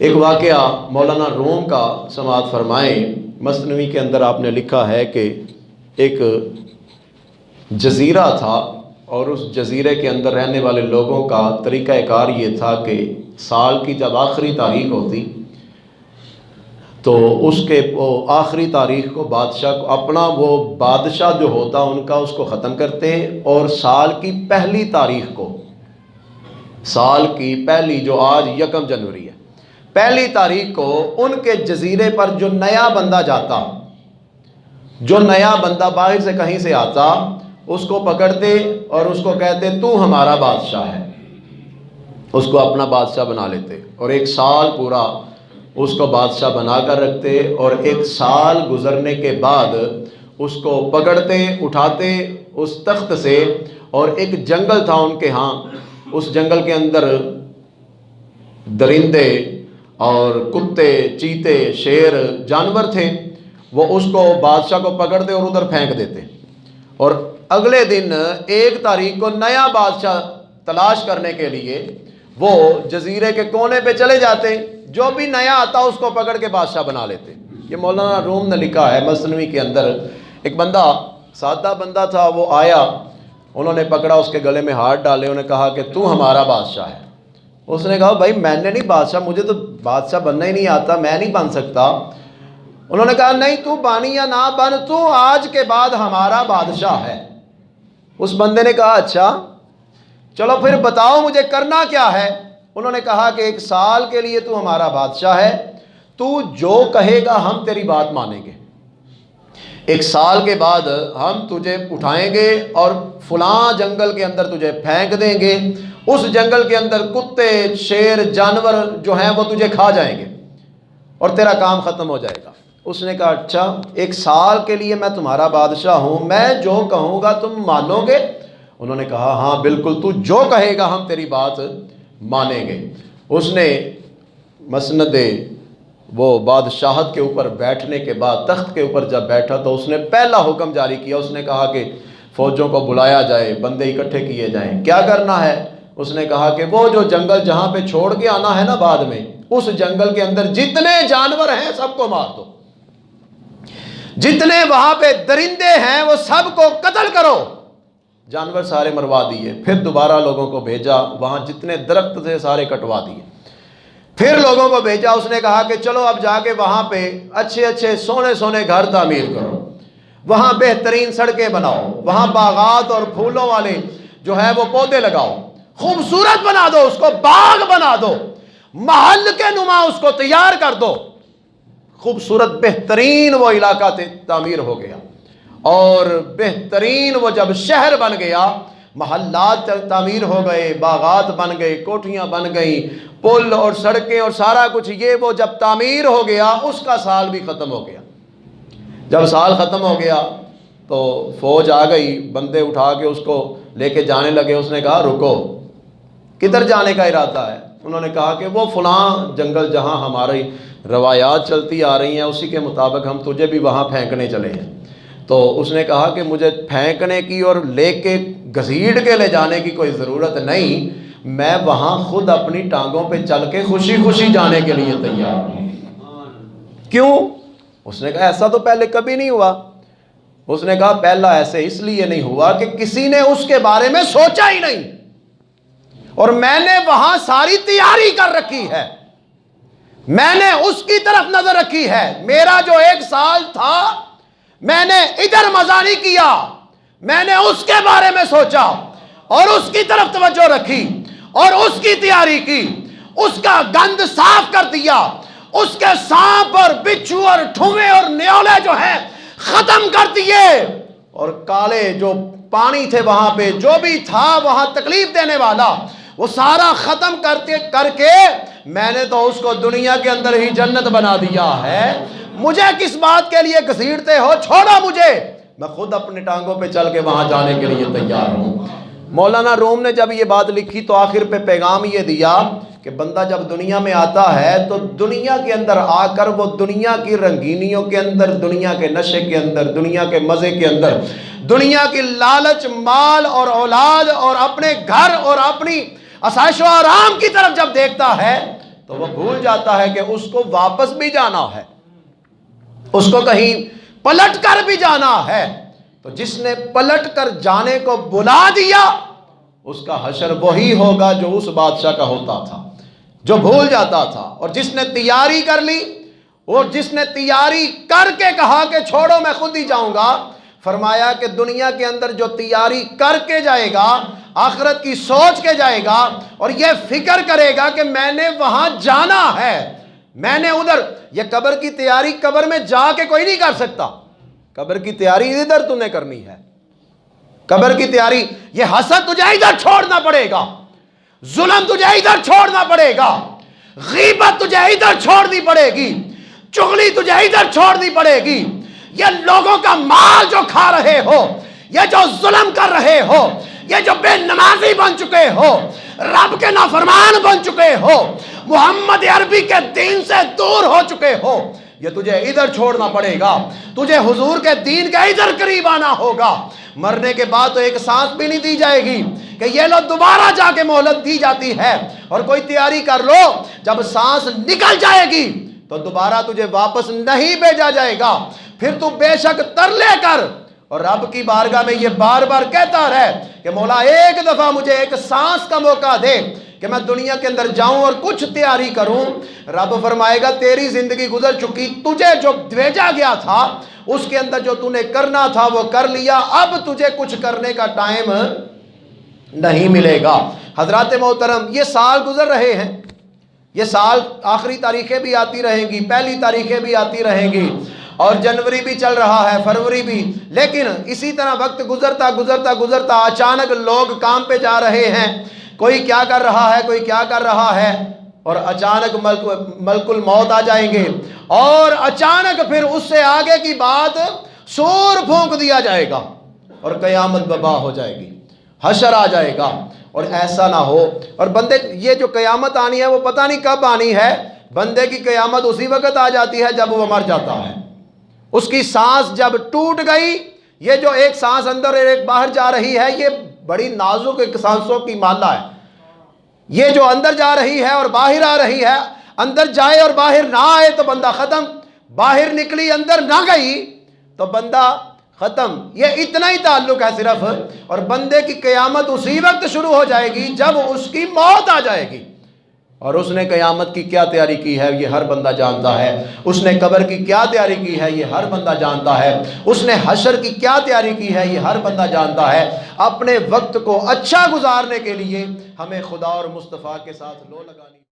ایک واقعہ مولانا روم کا سماعت فرمائیں۔ مثنوی کے اندر آپ نے لکھا ہے کہ ایک جزیرہ تھا اور اس جزیرے کے اندر رہنے والے لوگوں کا طریقہ کار یہ تھا کہ سال کی جب آخری تاریخ ہوتی تو اس کے آخری تاریخ کو بادشاہ کو اپنا وہ بادشاہ جو ہوتا ان کا اس کو ختم کرتے اور سال کی پہلی تاریخ کو، سال کی پہلی جو آج 1 جنوری ہے، پہلی تاریخ کو ان کے جزیرے پر جو نیا بندہ جاتا، جو نیا بندہ باہر سے کہیں سے آتا، اس کو پکڑتے اور اس کو کہتے تو ہمارا بادشاہ ہے، اس کو اپنا بادشاہ بنا لیتے اور 1 سال پورا اس کو بادشاہ بنا کر رکھتے، اور 1 سال گزرنے کے بعد اس کو پکڑتے اٹھاتے اس تخت سے، اور ایک جنگل تھا ان کے ہاں، اس جنگل کے اندر درندے اور کتے، چیتے، شیر جانور تھے، وہ اس کو بادشاہ کو پکڑتے اور ادھر پھینک دیتے، اور اگلے دن 1 تاریخ کو نیا بادشاہ تلاش کرنے کے لیے وہ جزیرے کے کونے پہ چلے جاتے، جو بھی نیا آتا اس کو پکڑ کے بادشاہ بنا لیتے۔ یہ مولانا روم نے لکھا ہے مثنوی کے اندر۔ ایک بندہ، سادہ بندہ تھا، وہ آیا، انہوں نے پکڑا، اس کے گلے میں ہاتھ ڈالے، انہوں نے کہا کہ تو ہمارا بادشاہ ہے۔ اس نے کہا بھائی میں نے نہیں بادشاہ، مجھے تو بادشاہ بننا ہی نہیں آتا، میں نہیں بن سکتا۔ انہوں نے کہا نہیں، تو بانی یا نہ بن، تو آج کے بعد ہمارا بادشاہ ہے۔ اس بندے نے کہا اچھا چلو پھر بتاؤ مجھے کرنا کیا ہے۔ انہوں نے کہا کہ 1 سال کے لیے تو ہمارا بادشاہ ہے، تو جو کہے گا ہم تیری بات مانیں گے۔ 1 سال کے بعد ہم تجھے اٹھائیں گے اور فلاں جنگل کے اندر تجھے پھینک دیں گے، اس جنگل کے اندر کتے، شیر، جانور جو ہیں وہ تجھے کھا جائیں گے اور تیرا کام ختم ہو جائے گا۔ اس نے کہا اچھا 1 سال کے لیے میں تمہارا بادشاہ ہوں، میں جو کہوں گا تم مانو گے؟ انہوں نے کہا ہاں بالکل، تو جو کہے گا ہم تیری بات مانیں گے۔ اس نے مسند وہ بادشاہت کے اوپر بیٹھنے کے بعد، تخت کے اوپر جب بیٹھا تو اس نے پہلا حکم جاری کیا، اس نے کہا کہ فوجوں کو بلایا جائے، بندے اکٹھے کیے جائیں۔ کیا کرنا ہے؟ اس نے کہا کہ وہ جو جنگل جہاں پہ چھوڑ کے آنا ہے نا بعد میں، اس جنگل کے اندر جتنے جانور ہیں سب کو مار دو، جتنے وہاں پہ درندے ہیں وہ سب کو قتل کرو۔ جانور سارے مروا دیے، پھر دوبارہ لوگوں کو بھیجا، وہاں جتنے درخت تھے سارے کٹوا دیے، پھر لوگوں کو بھیجا۔ اس نے کہا کہ چلو اب جا کے وہاں پہ اچھے اچھے سونے سونے گھر تعمیر کرو، وہاں بہترین سڑکیں بناؤ، وہاں باغات اور پھولوں والے جو ہے وہ پودے لگاؤ، خوبصورت بنا دو، اس کو باغ بنا دو، محل کے نما اس کو تیار کر دو۔ خوبصورت بہترین وہ علاقہ تعمیر ہو گیا، اور بہترین وہ جب شہر بن گیا، محلات تعمیر ہو گئے، باغات بن گئے، کوٹھیاں بن گئیں، پل اور سڑکیں اور سارا کچھ، یہ وہ جب تعمیر ہو گیا اس کا سال بھی ختم ہو گیا۔ جب سال ختم ہو گیا تو فوج آ گئی، بندے اٹھا کے اس کو لے کے جانے لگے۔ اس نے کہا رکو، کدھر جانے کا ارادہ ہے؟ انہوں نے کہا کہ وہ فلاں جنگل جہاں ہماری روایات چلتی آ رہی ہیں اسی کے مطابق ہم تجھے بھی وہاں پھینکنے چلے ہیں۔ تو اس نے کہا کہ مجھے پھینکنے کی اور لے کے گھسیٹ کے لے جانے کی کوئی ضرورت نہیں، میں وہاں خود اپنی ٹانگوں پہ چل کے خوشی خوشی جانے کے لیے تیار ہوں۔ کیوں؟ اس نے کہا ایسا تو پہلے کبھی نہیں ہوا۔ اس نے کہا پہلا ایسے اس لیے نہیں ہوا کہ کسی نے اس کے بارے میں سوچا ہی نہیں، اور میں نے وہاں ساری تیاری کر رکھی ہے، میں نے اس کی طرف نظر رکھی ہے۔ میرا جو 1 سال تھا میں نے ادھر مزہ نہیں کیا، میں نے اس کے بارے میں سوچا اور اس کی طرف توجہ رکھی اور اس کی تیاری کی، اس کا گند صاف کر دیا، اس کے سانپ اور بچھو اور ٹھوے اور نیولے جو ہیں ختم کر دیے، اور کالے جو پانی تھے وہاں پہ جو بھی تھا وہاں تکلیف دینے والا وہ سارا ختم کر کے میں نے تو اس کو دنیا کے اندر ہی جنت بنا دیا ہے۔ مجھے کس بات کے لیے گھسیٹتے ہو؟ چھوڑو مجھے، میں خود اپنے ٹانگوں پہ چل کے وہاں جانے کے لیے تیار ہوں۔ مولانا روم نے جب یہ بات لکھی تو آخر پہ پیغام یہ دیا کہ بندہ جب دنیا میں آتا ہے تو دنیا کے اندر آ کر وہ دنیا کی رنگینیوں کے اندر، دنیا کے نشے کے اندر، دنیا کے مزے کے اندر، دنیا کی لالچ، مال اور اولاد اور اپنے گھر اور اپنی آسائش و آرام کی طرف جب دیکھتا ہے تو وہ بھول جاتا ہے کہ اس کو واپس بھی جانا ہے، اس کو کہیں پلٹ کر بھی جانا ہے۔ تو جس نے پلٹ کر جانے کو بلا دیا اس کا حشر وہی ہوگا جو اس بادشاہ کا ہوتا تھا جو بھول جاتا تھا۔ اور جس نے تیاری کر لی اور جس نے تیاری کر کے کہا کہ چھوڑو میں خود ہی جاؤں گا، فرمایا کہ دنیا کے اندر جو تیاری کر کے جائے گا، آخرت کی سوچ کے جائے گا اور یہ فکر کرے گا کہ میں نے وہاں جانا ہے، میں نے ادھر، یہ قبر کی تیاری قبر میں جا کے کوئی نہیں کر سکتا، قبر کی تیاری ادھر تم نے کرنی ہے۔ قبر کی تیاری، یہ حسد تجھے ادھر چھوڑنا پڑے گا، ظلم تجھے ادھر چھوڑنا پڑے گا، غیبت تجھے ادھر چھوڑنی پڑے گی، چغلی تجھے ادھر چھوڑنی پڑے گی، یہ لوگوں کا مال جو کھا رہے ہو، یہ جو ظلم کر رہے ہو، یہ جو بے نمازی بن چکے ہو، رب کے نافرمان بن چکے ہو، محمد عربی کے دین سے دور ہو چکے ہو، یہ تجھے ادھر چھوڑنا پڑے گا، تجھے حضور کے دین کے ادھر قریب آنا ہوگا۔ مرنے کے بعد تو ایک سانس بھی نہیں دی جائے گی کہ یہ لو دوبارہ جا کے مہلت دی جاتی ہے اور کوئی تیاری کر لو، جب سانس نکل جائے گی تو دوبارہ تجھے واپس نہیں بھیجا جائے گا، پھر تو بے شک ترلے کر اور رب کی بارگاہ میں یہ بار بار کہتا رہے کہ مولا ایک دفعہ مجھے ایک سانس کا موقع دے کہ میں دنیا کے اندر جاؤں اور کچھ تیاری کروں۔ رب فرمائے گا تیری زندگی گزر چکی، تجھے جو بھیجا گیا تھا اس کے اندر جو تو نے کرنا تھا وہ کر لیا، اب تجھے کچھ کرنے کا ٹائم نہیں ملے گا۔ حضرات محترم، یہ سال گزر رہے ہیں، یہ سال آخری تاریخیں بھی آتی رہیں گی، پہلی تاریخیں بھی آتی رہیں گی اور جنوری بھی چل رہا ہے، فروری بھی، لیکن اسی طرح وقت گزرتا گزرتا گزرتا اچانک لوگ کام پہ جا رہے ہیں، کوئی کیا کر رہا ہے، کوئی کیا کر رہا ہے، اور اچانک ملک الموت آ جائیں گے اور اچانک پھر اس سے آگے کی بات سور پھونک دیا جائے گا اور قیامت ببا ہو جائے گی، حشر آ جائے گا۔ اور ایسا نہ ہو، اور بندے یہ جو قیامت آنی ہے وہ پتہ نہیں کب آنی ہے، بندے کی قیامت اسی وقت آ جاتی ہے جب وہ مر جاتا ہے، اس کی سانس جب ٹوٹ گئی، یہ جو ایک سانس اندر اور ایک باہر جا رہی ہے یہ بڑی نازک ایک سانسوں کی مالا ہے، یہ جو اندر جا رہی ہے اور باہر آ رہی ہے، اندر جائے اور باہر نہ آئے تو بندہ ختم، باہر نکلی اندر نہ گئی تو بندہ ختم، یہ اتنا ہی تعلق ہے صرف۔ اور بندے کی قیامت اسی وقت شروع ہو جائے گی جب اس کی موت آ جائے گی، اور اس نے قیامت کی کیا تیاری کی ہے یہ ہر بندہ جانتا ہے، اس نے قبر کی کیا تیاری کی ہے یہ ہر بندہ جانتا ہے، اس نے حشر کی کیا تیاری کی ہے یہ ہر بندہ جانتا ہے۔ اپنے وقت کو اچھا گزارنے کے لیے ہمیں خدا اور مصطفیٰ کے ساتھ لو لگانی